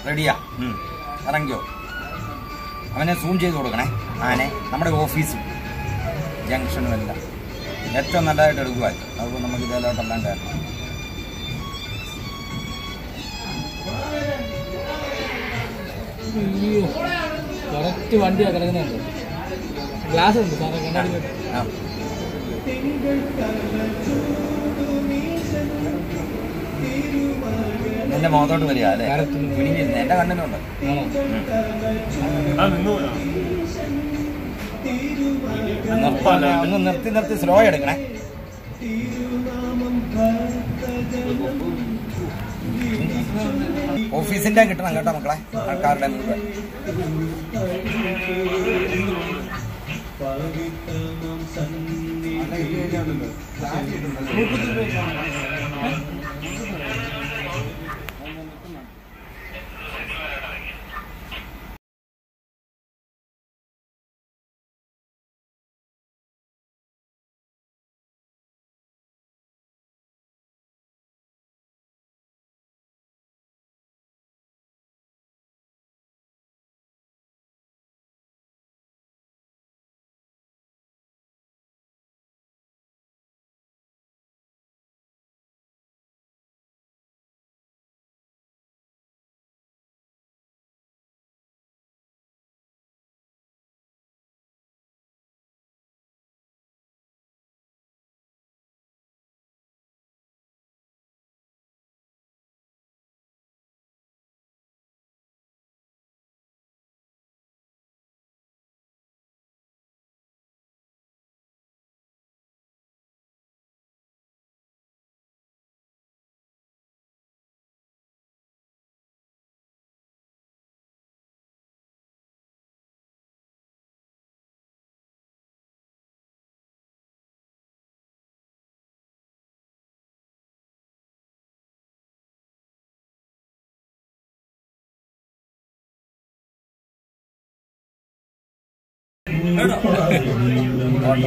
റെഡിയാ. ഇറങ്ങിയോ? അവനെ സൂം ചെയ്ത് കൊടുക്കണേ. ആനെ നമ്മുടെ ഓഫീസും ജംഗ്ഷനും എല്ലാം ഏറ്റവും നല്ലതായിട്ട് എടുക്കുക. അതുകൊണ്ട് നമുക്ക് ഇതിലോട്ടെല്ലാം കയറണം. കറക്റ്റ് വണ്ടിയാ കിടക്കുന്നുണ്ട്. ഗ്ലാസ് ഉണ്ട് സാറേ കണ്ണാടി. എന്റെ മുഖത്തോട്ട് വരിക അല്ലേ? പിടിഞ്ഞിരുന്നു. എന്റെ കണ്ണിനുണ്ട്. ഒന്ന് നിർത്തി നിർത്തി സ്ലോ എടുക്കണേ. ഓഫീസിന്റെ കിട്ടണം കേട്ടോ മക്കളെ, ആൾക്കാരുടെ മുഴുവൻ.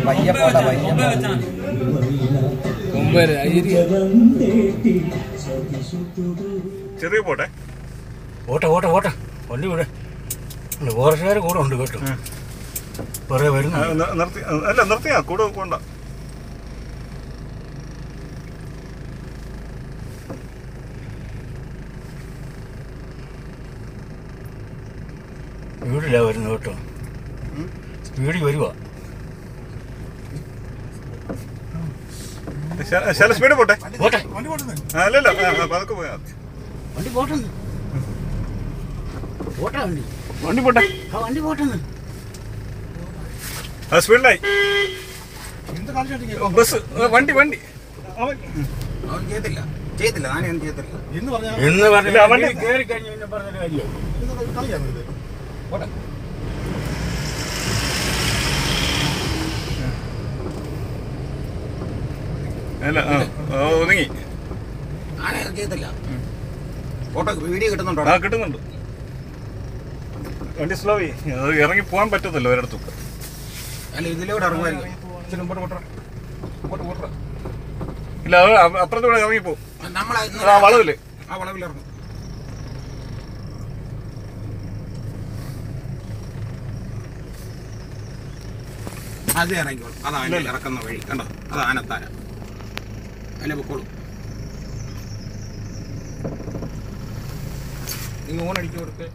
പയ്യ പോട്ടെ, പയ്യ ചെറിയ പോട്ടെ. ഓട്ടെ ഓട്ടെ ഓട്ടെ വണ്ടി വിടെ. ഫോറസ്റ്റുകാർ കൂടെ ഉണ്ട് കേട്ടോ. കുറെ വരുന്നു. നിർത്തി അല്ല നിർത്തിയാ കൂടെ പോണ്ട. സ്പീഡിലാ വരുന്നു കേട്ടോ. സ്പീഡിൽ വരുവാ. സ്പീഡ് പോട്ടെ. പോട്ടെ അല്ലല്ല അതൊക്കെ പോയാ വണ്ടി പോട്ടെന്ന്. പോട്ടെ വണ്ടി. വണ്ടി പോട്ടെ. വണ്ടി പോട്ടെന്ന്. സ്പീഡിലായി ബസ്. വണ്ടി വണ്ടി അവൻ ചെയ്തില്ല ചെയ്തില്ല ഞാനൊന്നും ചെയ്തില്ല എന്ന് പറഞ്ഞില്ല. വണ്ടി കയറി കഴിഞ്ഞ് പിന്നെ പറഞ്ഞൊരു കാര്യം. പോട്ടെ. അല്ല ഒതുങ്ങി. ഞാനൊന്നും ചെയ്തില്ല. ഫോട്ടോ വീഡിയോ കിട്ടുന്നുണ്ടോ? ആ കിട്ടുന്നുണ്ട്. വണ്ടി സ്ലോ ആയി. അത് ഇറങ്ങി പോകാൻ പറ്റത്തില്ല ഒരിടത്തും. അല്ല ഇതിലൂടെ ഇറങ്ങുമായിരിക്കും. ഇല്ല അത് അപ്പുറത്തൂടെ ഇറങ്ങിപ്പോ. വളവില് ആ വളവിലിറങ്ങും. അത് ഇറങ്ങിക്കോളും. അതാ ഇറക്കുന്ന വഴി കണ്ടോ? അത് ആനത്താര. അതിലെ പൊക്കോളൂ. നീ ഓണടിച്ചു കൊടുത്ത്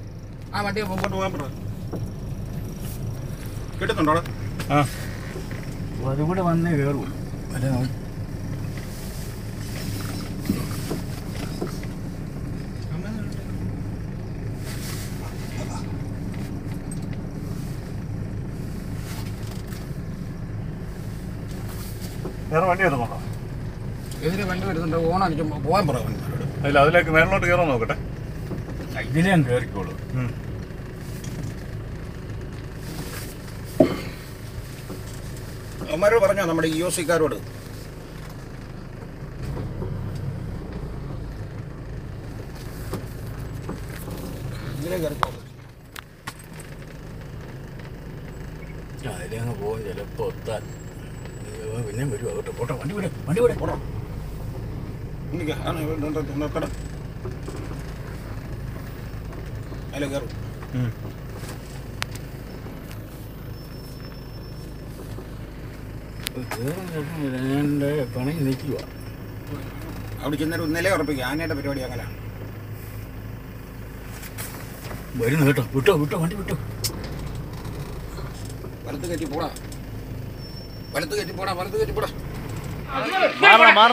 ആ വണ്ടിയെ മുമ്പോട്ട് പോകാൻ പറ. കിട്ടുന്നുണ്ടോ? ആ അതുകൂടെ വന്നേ കയറും. അല്ല വേറെ വണ്ടി വരുന്നുണ്ടോ? എതിരെ വണ്ടി വരുന്നുണ്ട്. ഓണടിക്കുമ്പോൾ പോകാൻ പറ. അല്ല അതിലേക്ക് മേളിലോട്ട് കയറാൻ നോക്കട്ടെ. ഇതിലേ കയറിക്കോളൂ. അവന്മാരോട് പറഞ്ഞോ നമ്മുടെ EOC-ക്കാരോട്. ഇതിലേ കയറിക്കോളൂ. അതിലങ്ങ് പോകും ചിലപ്പോൾ ഒത്താൽ. പിന്നെ വരുവാ കേട്ടോ. പോട്ടെ വണ്ടി വിടെ. വണ്ടി വിടെ. പോടാ. നിർത്തണം. അതിൽ കയറും. പണി നിൽക്കുക. അവിടെ ചെന്നൊരു ഇന്നലെ ഉറപ്പിക്കുക. ആനയുടെ പരിപാടി അങ്ങനെയാണ്. വരുന്നു കേട്ടോ. വിട്ടോ വിട്ടോ വണ്ടി വിട്ടോ. വലത്ത് കയറ്റി പോടാ. വലത്ത് കയറ്റി പോടാ. വലത്ത് കയറ്റി പോടാ. മാറ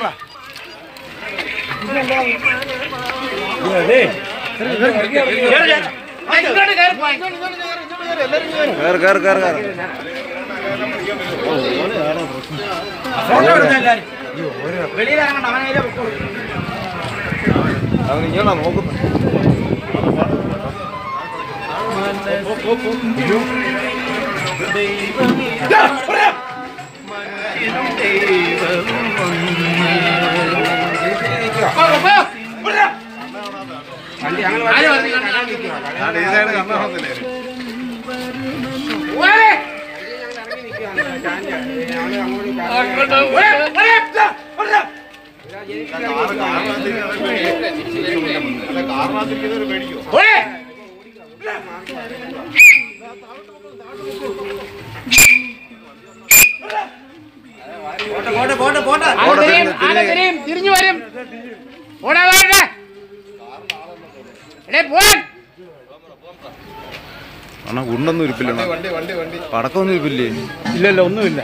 തിരിഞ്ഞു വരും. അണ്ണാ ഗുണ്ടൊന്നും ഇരിപ്പില്ല. പടക്കമൊന്നും ഇരിപ്പില്ലേ? ഇല്ലല്ലോ, ഒന്നുമില്ല.